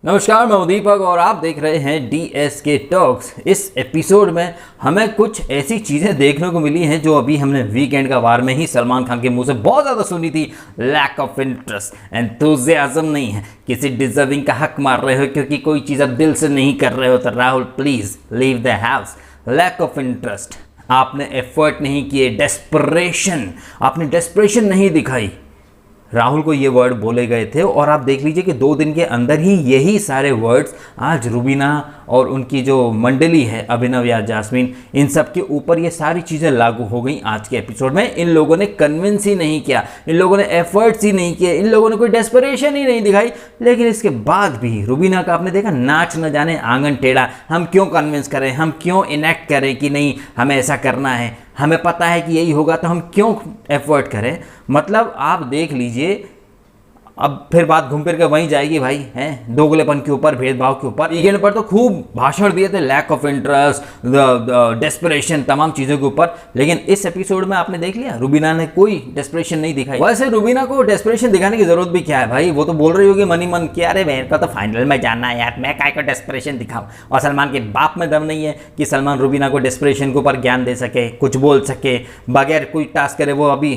नमस्कार, मैं दीपक और आप देख रहे हैं DSK टॉक्स। इस एपिसोड में हमें कुछ ऐसी चीज़ें देखने को मिली हैं जो अभी हमने वीकेंड का वार में ही सलमान खान के मुंह से बहुत ज़्यादा सुनी थी। लैक ऑफ इंटरेस्ट, एंथुसियाज्म नहीं है, किसी डिजर्विंग का हक मार रहे हो क्योंकि कोई चीज़ आप दिल से नहीं कर रहे हो तो Rahul please leave the house. Lack of interest, आपने एफर्ट नहीं किए, डेस्परेशन, आपने डेस्परेशन नहीं दिखाई। राहुल को ये वर्ड बोले गए थे और आप देख लीजिए कि 2 दिन के अंदर ही यही सारे वर्ड्स आज रुबीना और उनकी जो मंडली है, अभिनव या जास्मीन, इन सब के ऊपर ये सारी चीज़ें लागू हो गई आज के एपिसोड में। इन लोगों ने कन्विंस ही नहीं किया, इन लोगों ने एफर्ट्स ही नहीं किए, इन लोगों ने कोई डेस्परेशन ही नहीं दिखाई। लेकिन इसके बाद भी रुबीना का आपने देखा, नाच न जाने आंगन टेढ़ा। हम क्यों कन्विंस करें, हम क्यों इनेक्ट करें कि नहीं हमें ऐसा करना है, हमें पता है कि यही होगा तो हम क्यों एफर्ट करें। मतलब आप देख लीजिए, अब फिर बात घूम फिर के वहीं जाएगी भाई, हैं दोगलेपन के ऊपर, भेदभाव के ऊपर। वीकेंड पर तो खूब भाषण दिए थे, लैक ऑफ इंटरेस्ट, डेस्परेशन, तमाम चीज़ों के ऊपर। लेकिन इस एपिसोड में आपने देख लिया, रुबीना ने कोई डेस्परेशन नहीं दिखाई। वैसे रुबीना को डेस्परेशन दिखाने की जरूरत भी क्या है भाई, वो तो बोल रही होगी मन ही मन कि अरे मेरे को तो फाइनल में जाना है यार, मैं काय को डेस्परेशन दिखाऊं। और सलमान के बाप में दम नहीं है कि सलमान रुबीना को डेस्परेशन के ऊपर ज्ञान दे सके, कुछ बोल सके बगैर कोई टास्क करे। वो अभी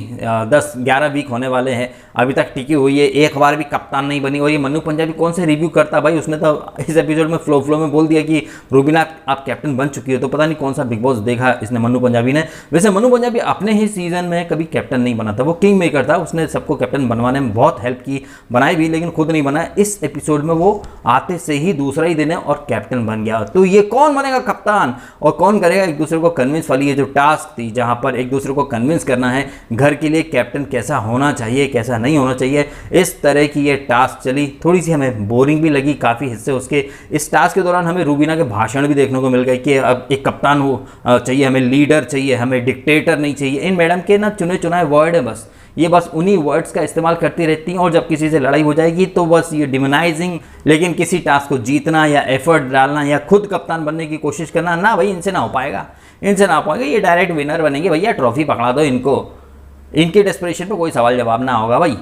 10-11 वीक होने वाले हैं, अभी तक टिकी हुई है, एक बार भी कप्तान नहीं बनी। और ये मन्नू पंजाबी कौन से रिव्यू करता भाई, उसने तो इस एपिसोड में फ्लो में बोल दिया कि रुबीना आप कैप्टन बन चुकी हो। तो पता नहीं कौन सा बिग बॉस देखा इसने मन्नू पंजाबी ने। वैसे मन्नू पंजाबी अपने ही सीजन में कभी कैप्टन नहीं बना था, वो किंग मेकर था, उसने सबको कैप्टन बनवाने में बहुत हेल्प की, बनाई भी, लेकिन खुद नहीं बना। इस एपिसोड में वो आते से ही दूसरा ही दिन है और कैप्टन बन गया। तो ये कौन बनेगा कप्तान और कौन करेगा एक दूसरे को कन्विंस वाली ये जो टास्क थी, जहां पर एक दूसरे को कन्विंस करना है घर के लिए कैप्टन कैसा होना चाहिए, कैसा नहीं होना चाहिए, इस तरह की ये टास्क चली। थोड़ी सी हमें बोरिंग भी लगी काफ़ी हिस्से उसके। इस टास्क के दौरान हमें रुबीना के भाषण भी देखने को मिल गए कि अब एक कप्तान हो चाहिए, हमें लीडर चाहिए, हमें डिक्टेटर नहीं चाहिए। इन मैडम के ना चुने चुनाए वर्ड है, बस ये बस उन्हीं वर्ड्स का इस्तेमाल करती रहती हैं और जब किसी से लड़ाई हो जाएगी तो बस ये डिमोनाइजिंग। लेकिन किसी टास्क को जीतना या एफर्ट डालना या खुद कप्तान बनने की कोशिश करना, ना भाई इनसे ना हो पाएगा, इनसे ना हो पाएगा। ये डायरेक्ट विनर बनेंगे भैया, ट्रॉफी पकड़ा दो इनको, इनके डेस्परेशन पर कोई सवाल जवाब ना होगा भाई।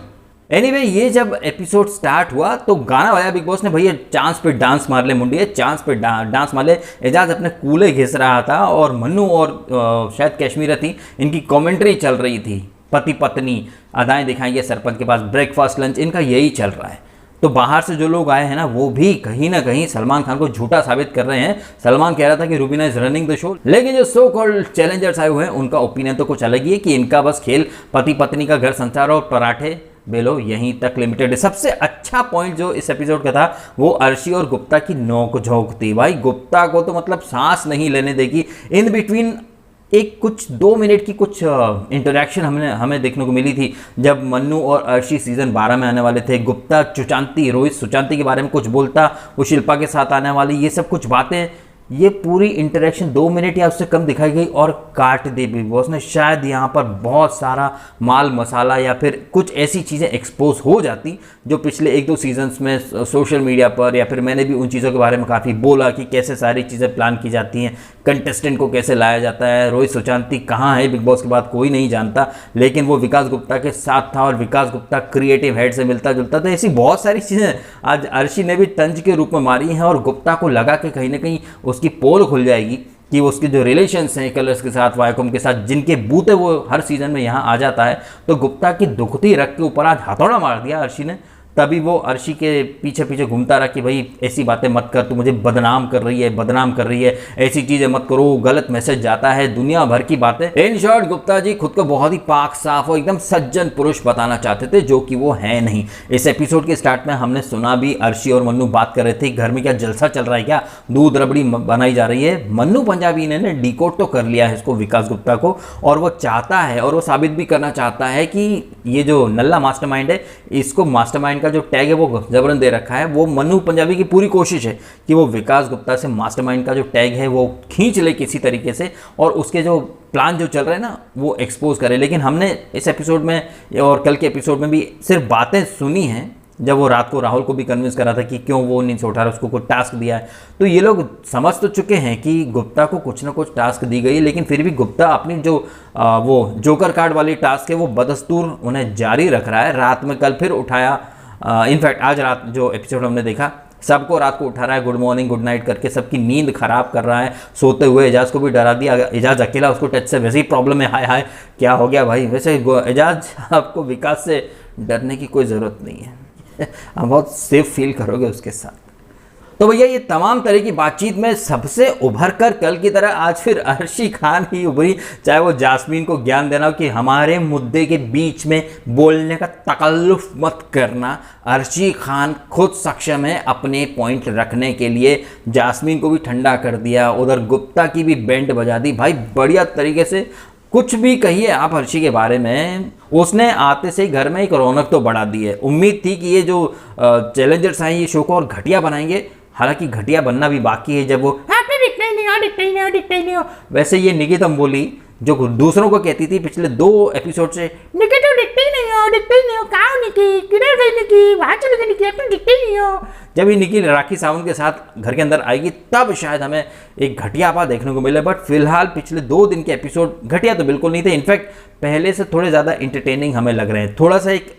एनीवे, ये जब एपिसोड स्टार्ट हुआ तो गाना बजाया बिग बॉस ने, भैया चांस पे डांस मार ले मुंडिया, चांस पे डांस मार ले। एजाज अपने कूले घिस रहा था और मन्नू और शायद कश्मीरा थी, इनकी कमेंट्री चल रही थी, पति पत्नी अदाएं दिखाएंगे सरपंच के पास, ब्रेकफास्ट लंच, इनका यही चल रहा है। तो बाहर से जो लोग आए हैं ना, वो भी कहीं ना कहीं सलमान खान को झूठा साबित कर रहे हैं। सलमान कह रहा था कि Rubina is running the show, लेकिन जो सो कॉल्ड चैलेंजर्स आए हुए हैं उनका ओपिनियन तो कुछ अलग ही है कि इनका बस खेल पति पत्नी का घर संसार और पराठे बेलो यहीं तक लिमिटेड है। सबसे अच्छा पॉइंट जो इस एपिसोड का था वो अर्शी और गुप्ता की नोक झोंक थी भाई। गुप्ता को तो मतलब सांस नहीं लेने देगी। इन बिटवीन एक कुछ 2 मिनट की कुछ इंटरेक्शन हमें देखने को मिली थी जब मन्नू और अर्शी सीजन 12 में आने वाले थे। गुप्ता चुचांती, रोहित सुचांती के बारे में कुछ बोलता, वो शिल्पा के साथ आने वाली, ये सब कुछ बातें, ये पूरी इंटरेक्शन 2 मिनट या उससे कम दिखाई गई और काट दी बिग बॉस ने। शायद यहाँ पर बहुत सारा माल मसाला या फिर कुछ ऐसी चीज़ें एक्सपोज हो जाती जो पिछले 1-2 सीजन्स में सोशल मीडिया पर, या फिर मैंने भी उन चीज़ों के बारे में काफ़ी बोला कि कैसे सारी चीज़ें प्लान की जाती हैं, कंटेस्टेंट को कैसे लाया जाता है। रोहित सुशांती कहाँ है बिग बॉस के बाद कोई नहीं जानता, लेकिन वो विकास गुप्ता के साथ था और विकास गुप्ता क्रिएटिव हेड से मिलता जुलता था। ऐसी बहुत सारी चीज़ें आज अर्शी ने भी तंज के रूप में मारी हैं और गुप्ता को लगा कि कहीं ना कहीं उसकी पोल खुल जाएगी कि उसके जो रिलेशंस हैं कलर्स के साथ, वायकॉम के साथ, जिनके बूते वो हर सीजन में यहाँ आ जाता है। तो गुप्ता की दुखती रख के ऊपर आज हथौड़ा मार दिया अर्शी ने। तभी वो अर्शी के पीछे पीछे घूमता रहा कि भाई ऐसी बातें मत कर, तू मुझे बदनाम कर रही है, बदनाम कर रही है, ऐसी चीज़ें मत करो, गलत मैसेज जाता है, दुनिया भर की बातें। इन शॉर्ट गुप्ता जी खुद को बहुत ही पाक साफ और एकदम सज्जन पुरुष बताना चाहते थे, जो कि वो है नहीं। इस एपिसोड के स्टार्ट में हमने सुना भी, अर्शी और मन्नू बात कर रहे थे घर में क्या जलसा चल रहा है, क्या दूध रबड़ी बनाई जा रही है। मन्नू पंजाबी ने डिकोड तो कर लिया है इसको, विकास गुप्ता को, और वो चाहता है और वो साबित भी करना चाहता है कि ये जो नल्ला मास्टरमाइंड है, इसको मास्टरमाइंड का जो टैग है वो जबरन दे रखा है। वो मन्नू पंजाबी की पूरी कोशिश है कि वो विकास गुप्ता से मास्टरमाइंड का जो टैग है वो खींच ले किसी तरीके से, और उसके जो प्लान जो चल रहे हैं ना वो एक्सपोज करे। लेकिन हमने इस एपिसोड में और कल के एपिसोड में भी सिर्फ बातें सुनी हैं, जब वो रात को राहुल को भी कन्विंस करा था कि क्यों वो नींद से उठा रहा, उसको कोई टास्क दिया है। तो ये लोग समझ तो चुके हैं कि गुप्ता को कुछ ना कुछ टास्क दी गई, लेकिन फिर भी गुप्ता अपनी जो वो जोकर कार्ड वाली टास्क है वो बदस्तूर उन्हें जारी रख रहा है। रात में कल फिर उठाया, इनफैक्ट आज रात जो एपिसोड हमने देखा सबको रात को उठा रहा है गुड मॉर्निंग गुड नाइट करके, सबकी नींद खराब कर रहा है, सोते हुए एजाज को भी डरा दिया। एजाज अकेला, उसको टच से वैसे ही प्रॉब्लम है, हाय हाय क्या हो गया भाई। वैसे एजाज आपको विकास से डरने की कोई ज़रूरत नहीं है आप बहुत सेफ फील करोगे उसके साथ। तो भैया ये तमाम तरह की बातचीत में सबसे उभर कर कल की तरह आज फिर अर्शी खान ही उभरी, चाहे वो जास्मीन को ज्ञान देना कि हमारे मुद्दे के बीच में बोलने का तकल्लुफ मत करना। अर्शी खान खुद सक्षम है अपने पॉइंट रखने के लिए, जास्मीन को भी ठंडा कर दिया, उधर गुप्ता की भी बैंड बजा दी। भाई बढ़िया तरीके से कुछ भी कहिए आप अर्शी के बारे में, उसने आते से ही घर में एक रौनक तो बढ़ा दी है। उम्मीद थी कि ये जो चैलेंजर्स हैं ये शो को और घटिया बनाएंगे, हालांकि घटिया बनना भी बाकी है। जब वो दिखते नहीं हो वैसे ये निकी तुम बोली जो दूसरों को कहती थी पिछले 2 एपिसोड से, निकी तुम दिखते ही नहीं हो, कहाँ हो निकी, किधर गई निकी, वहाँ चले गई निकी, तुम दिखते ही नहीं हो। जब ये निकी राखी सावंत के साथ घर के अंदर आएगी तब शायद हमें एक घटियापा देखने को मिले, बट फिलहाल पिछले 2 दिन के एपिसोड घटिया तो बिल्कुल नहीं थे। इनफैक्ट पहले से थोड़े ज़्यादा इंटरटेनिंग हमें लग रहे हैं, थोड़ा सा एक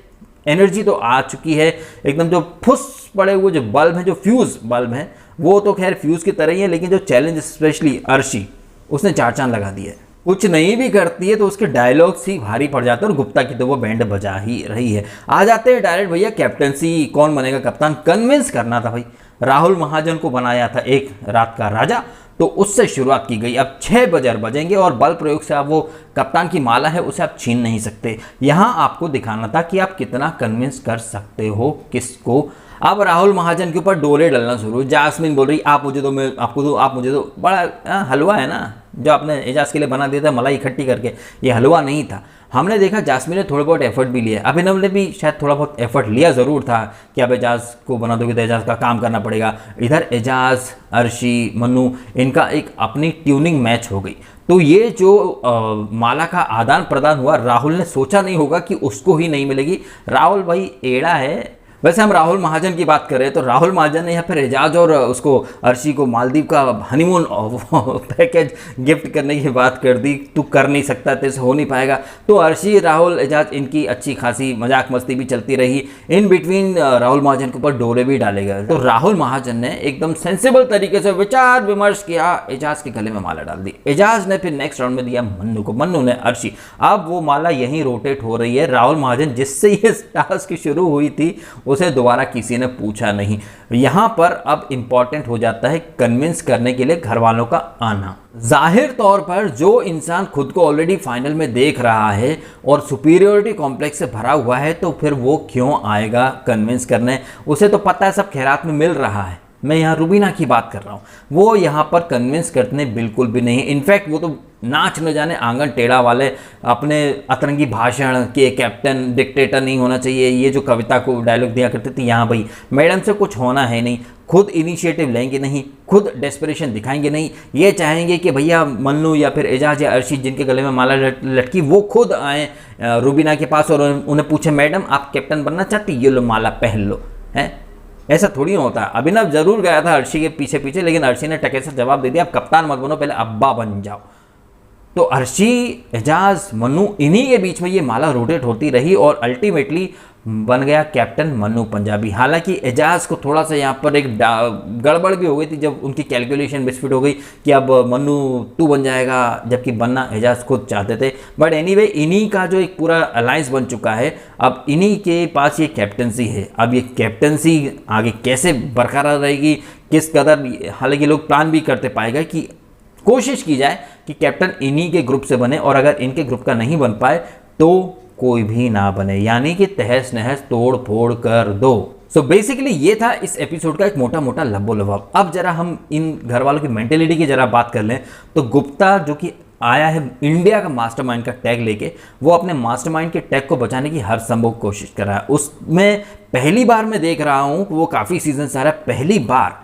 एनर्जी तो आ चुकी है। एकदम जो फुस पड़े हुए जो बल्ब हैं, जो फ्यूज़ बल्ब हैं, वो तो खैर फ्यूज़ की तरह ही है, लेकिन जो चैलेंज स्पेशली अर्शी उसने 4 चांद लगा दिए। कुछ नहीं भी करती है तो उसके डायलॉग्स ही भारी पड़ जाते हैं, और गुप्ता की तो वो बैंड बजा ही रही है। आ जाते हैं डायरेक्ट भैया कैप्टनसी, कौन बनेगा कप्तान, कन्विंस करना था भाई। राहुल महाजन को बनाया था एक रात का राजा, तो उससे शुरुआत की गई। अब 6 बजेंगे और बल प्रयोग से आप वो कप्तान की माला है उसे आप छीन नहीं सकते। यहाँ आपको दिखाना था कि आप कितना कन्विंस कर सकते हो किसको। अब राहुल महाजन के ऊपर डोले डलना शुरू। जास्मीन बोल रही आप मुझे दो, मैं आपको दो, आप मुझे दो। बड़ा हलवा है ना जो आपने एजाज के लिए बना दिया था मलाई इकट्ठी करके, ये हलवा नहीं था। हमने देखा जास्मीन ने थोड़े बहुत एफर्ट भी लिया, अभिनव ने भी शायद थोड़ा बहुत एफर्ट लिया ज़रूर था कि अब एजाज को बना दोगे तो एजाज का काम करना पड़ेगा। इधर एजाज, अर्शी, मन्नू, इनका एक अपनी ट्यूनिंग मैच हो गई। तो ये जो माला का आदान प्रदान हुआ, राहुल ने सोचा नहीं होगा कि उसको ही नहीं मिलेगी। राहुल भाई एड़ा है। वैसे हम राहुल महाजन की बात कर रहे हैं तो राहुल महाजन ने यहाँ पर एजाज और उसको अर्शी को मालदीव का हनीमून पैकेज गिफ्ट करने की बात कर दी। तू कर नहीं सकता, तेरे से हो नहीं पाएगा। तो अर्शी, राहुल, एजाज इनकी अच्छी खासी मजाक मस्ती भी चलती रही। इन बिटवीन राहुल महाजन के ऊपर डोरे भी डाले गए। तो राहुल महाजन ने एकदम सेंसिबल तरीके से विचार विमर्श किया, एजाज के गले में माला डाल दी। एजाज ने फिर नेक्स्ट राउंड में दिया मन्नू को, मन्नू ने अर्शी। अब वो माला यहीं रोटेट हो रही है। राहुल महाजन जिससे ये टास्क शुरू हुई थी उसे दोबारा किसी ने पूछा नहीं। यहां पर अब इंपॉर्टेंट हो जाता है कन्विंस करने के लिए घर वालों का आना। जाहिर तौर पर जो इंसान खुद को ऑलरेडी फाइनल में देख रहा है और सुपीरियोरिटी कॉम्प्लेक्स से भरा हुआ है, तो फिर वो क्यों आएगा कन्विंस करने। उसे तो पता है सब खैरात में मिल रहा है। मैं यहाँ रुबीना की बात कर रहा हूँ, वो यहाँ पर कन्विंस करने बिल्कुल भी नहीं। इनफैक्ट वो तो नाच न जाने आंगन टेढ़ा वाले अपने अतरंगी भाषण के कैप्टन डिक्टेटर नहीं होना चाहिए, ये जो कविता को डायलॉग दिया करते थे, यहाँ भाई मैडम से कुछ होना है नहीं। खुद इनिशिएटिव लेंगे नहीं, खुद डेस्परेशन दिखाएंगे नहीं। ये चाहेंगे कि भैया मन्नू या फिर एजाज या अर्शी जिनके गले में माला लटकी वो खुद आए रुबीना के पास और उन्हें पूछे मैडम आप कैप्टन बनना चाहती, ये लो माला पहन लो। हैं ऐसा थोड़ी होता है। अभिनव जरूर गया था अर्शी के पीछे पीछे, लेकिन अर्शी ने टके से जवाब दे दिया, अब कप्तान मत बनो, पहले अब्बा बन जाओ। तो अर्शी, एजाज, मन्नू, इन्हीं के बीच में ये माला रोटेट होती रही और अल्टीमेटली बन गया कैप्टन मन्नू पंजाबी। हालांकि एजाज को थोड़ा सा यहाँ पर एक गड़बड़ भी हो गई थी जब उनकी कैलकुलेशन मिसफिट हो गई कि अब मन्नू तू बन जाएगा, जबकि बनना एजाज खुद चाहते थे। बट एनीवे इन्हीं का जो एक पूरा अलायंस बन चुका है, अब इन्हीं के पास ये कैप्टनसी है। अब ये कैप्टनसी आगे कैसे बरकरार रहेगी, किस कदर, हालांकि लोग प्लान भी करते पाएगा कि कोशिश की जाए कि कैप्टन इन्हीं के ग्रुप से बने, और अगर इनके ग्रुप का नहीं बन पाए तो कोई भी ना बने, यानी कि तहस नहस तोड़ फोड़ कर दो। सो बेसिकली ये था इस एपिसोड का एक मोटा मोटा लब्बो लबाब। अब जरा हम इन घर वालों की मेंटेलिटी की जरा बात कर लें तो गुप्ता जो कि आया है इंडिया का मास्टरमाइंड का टैग लेके, वो अपने मास्टरमाइंड के टैग को बचाने की हर संभव कोशिश कर रहा है। उसमें पहली बार मैं देख रहा हूँ कि वो काफ़ी सीजन से आ रहा है, पहली बार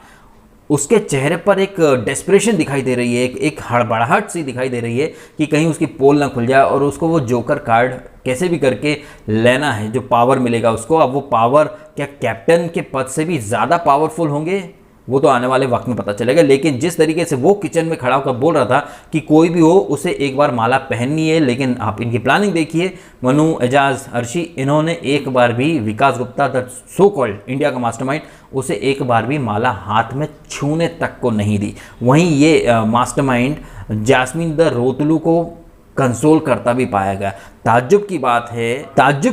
उसके चेहरे पर एक डेस्परेशन दिखाई दे रही है, एक हड़बड़ाहट सी दिखाई दे रही है कि कहीं उसकी पोल ना खुल जाए और उसको वो जोकर कार्ड कैसे भी करके लेना है, जो पावर मिलेगा उसको। अब वो पावर क्या कैप्टन के पद से भी ज़्यादा पावरफुल होंगे वो तो आने वाले वक्त में पता चलेगा। लेकिन जिस तरीके से वो किचन में खड़ा होकर बोल रहा था कि कोई भी हो उसे एक बार माला पहननी है, लेकिन आप इनकी प्लानिंग देखिए, मनु, एजाज, अर्शी, इन्होंने एक बार भी Vikas Gupta the so called India का मास्टरमाइंड, उसे एक बार भी माला हाथ में छूने तक को नहीं दी। वहीं ये मास्टरमाइंड जैस्मिन द रोतलू को कंसोल करता भी पाया गया। ताज्जुब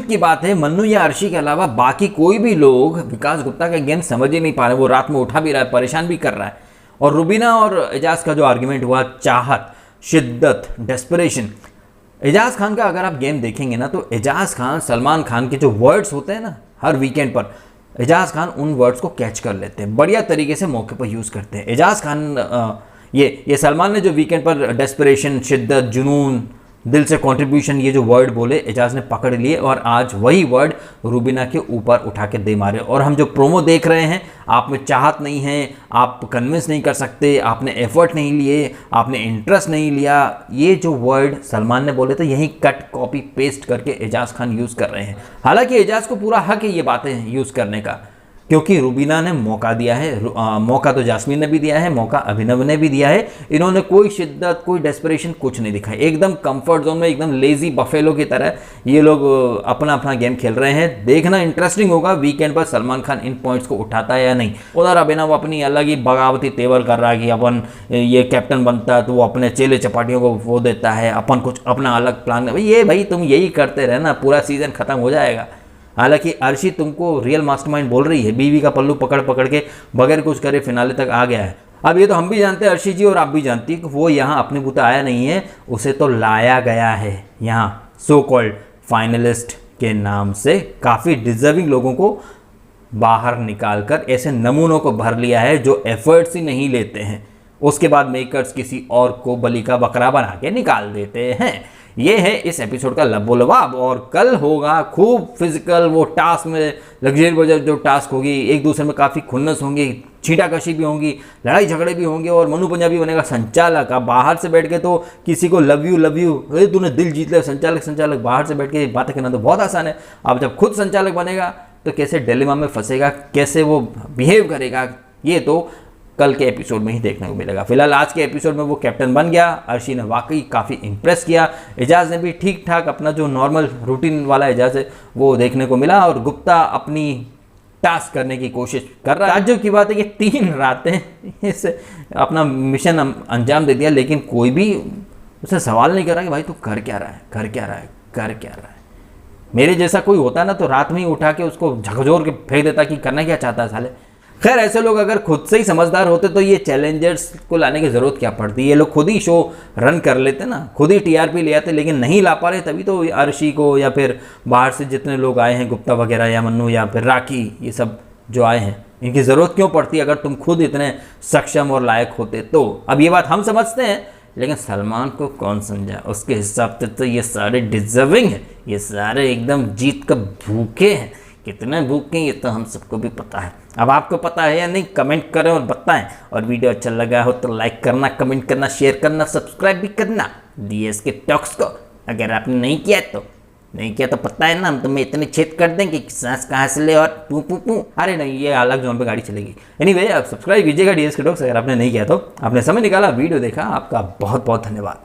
की बात है मन्नू या अर्शी के अलावा बाकी कोई भी लोग विकास गुप्ता का गेम समझ ही नहीं पा रहे। वो रात में उठा भी रहा है, परेशान भी कर रहा है। और रुबीना और एजाज का जो आर्ग्यूमेंट हुआ, चाहत, शिद्दत, डेस्परेशन, एजाज खान का अगर आप गेम देखेंगे ना तो एजाज खान सलमान खान के जो वर्ड्स होते हैं ना हर वीकेंड पर, एजाज खान उन वर्ड्स को कैच कर लेते हैं, बढ़िया तरीके से मौके पर यूज़ करते हैं। एजाज खान ये सलमान ने जो वीकेंड पर डेस्परेशन, शिद्दत, जुनून, दिल से कंट्रीब्यूशन, ये जो वर्ड बोले एजाज ने पकड़ लिए और आज वही वर्ड रुबीना के ऊपर उठा के दे मारे। और हम जो प्रोमो देख रहे हैं, आप में चाहत नहीं है, आप कन्विंस नहीं कर सकते, आपने एफर्ट नहीं लिए, आपने इंटरेस्ट नहीं लिया, ये जो वर्ड सलमान ने बोले थे यही कट कॉपी पेस्ट करके एजाज खान यूज़ कर रहे हैं। हालांकि एजाज को पूरा हक है ये बातें यूज़ करने का, क्योंकि रुबीना ने मौका दिया है। मौका तो जास्मीन ने भी दिया है, मौका अभिनव ने भी दिया है। इन्होंने कोई शिद्दत, कोई डेस्परेशन कुछ नहीं दिखाई। एकदम कंफर्ट जोन में, एकदम लेजी बफेलो की तरह ये लोग अपना अपना गेम खेल रहे हैं। देखना इंटरेस्टिंग होगा वीकेंड पर सलमान खान इन पॉइंट्स को उठाता है या नहीं। उधर अभिनव अपनी अलग ही बगावती तेवर कर रहा है कि अपन ये कैप्टन बनता है तो वो अपने चेले चपाटियों को वो देता है, अपन कुछ अपना अलग प्लान। भाई तुम यही करते रहना, पूरा सीजन खत्म हो जाएगा। हालांकि अर्शी तुमको रियल मास्टरमाइंड बोल रही है, बीवी का पल्लू पकड़ पकड़ के बगैर कुछ करे फिनाले तक आ गया है। अब ये तो हम भी जानते हैं अर्शी जी, और आप भी जानती है कि वो यहाँ अपने बूते आया नहीं है, उसे तो लाया गया है यहाँ सो कॉल्ड फाइनलिस्ट के नाम से। काफ़ी डिजर्विंग लोगों को बाहर निकाल कर ऐसे नमूनों को भर लिया है जो एफर्ट्स ही नहीं लेते हैं, उसके बाद मेकर्स किसी और को बलि का बकरा बना के निकाल देते हैं। ये है इस एपिसोड का लबोलबाब। और कल होगा खूब फिजिकल, वो टास्क में लग्जरी जो टास्क होगी, एक दूसरे में काफ़ी खुन्नस होंगी, छींटाकशी भी होंगी, लड़ाई झगड़े भी होंगे, और मनु पंजाबी बनेगा संचालक। अब बाहर से बैठ के तो किसी को लव यू अरे तूने दिल जीत लिया संचालक, बाहर से बैठ के बातें करना तो बहुत आसान है। अब जब खुद संचालक बनेगा तो कैसे डिलेमा में फंसेगा, कैसे वो बिहेव करेगा, ये तो कल के एपिसोड में ही देखने को मिलेगा। फिलहाल आज के एपिसोड में वो कैप्टन बन गया। अर्शी ने वाकई काफ़ी इंप्रेस किया, एजाज ने भी ठीक ठाक अपना जो नॉर्मल रूटीन वाला एजाज है वो देखने को मिला, और गुप्ता अपनी टास्क करने की कोशिश कर रहा है। ताज्जुब की बात है कि 3 रातें इस अपना मिशन अंजाम दे दिया, लेकिन कोई भी उसे सवाल नहीं कर रहा कि भाई तू कर क्या रहा है। मेरे जैसा कोई होता ना तो रात में ही उठा के उसको झकझोर के फेंक देता कि करना क्या चाहता है साले। खैर ऐसे लोग अगर खुद से ही समझदार होते तो ये चैलेंजर्स को लाने की ज़रूरत क्या पड़ती। ये लोग खुद ही शो रन कर लेते ना, खुद ही टीआरपी ले आते, लेकिन नहीं ला पा रहे, तभी तो अर्शी को या फिर बाहर से जितने लोग आए हैं, गुप्ता वगैरह या मन्नू या फिर राखी, ये सब जो आए हैं, इनकी ज़रूरत क्यों पड़ती अगर तुम खुद इतने सक्षम और लायक होते तो। अब ये बात हम समझते हैं, लेकिन सलमान को कौन समझा। उसके हिसाब से तो ये सारे डिजर्विंग हैं, ये सारे एकदम जीत का भूखे हैं। कितने भूखे ये तो हम सबको भी पता है। अब आपको पता है या नहीं, कमेंट करें और बताएं। और वीडियो अच्छा लगा हो तो लाइक करना, कमेंट करना, शेयर करना, सब्सक्राइब भी करना डीएसके टॉक्स को। अगर आपने नहीं किया तो पता है ना, हम तुम्हें इतने छेद कर देंगे कि सांस कहाँ से ले और पू पू पू। अरे नहीं, ये अलग जोन पे गाड़ी चलेगी। एनीवे, आप सब्सक्राइब कीजिएगा डीएसके टॉक्स अगर आपने नहीं किया तो। आपने समय निकाला, वीडियो देखा, आपका बहुत बहुत धन्यवाद।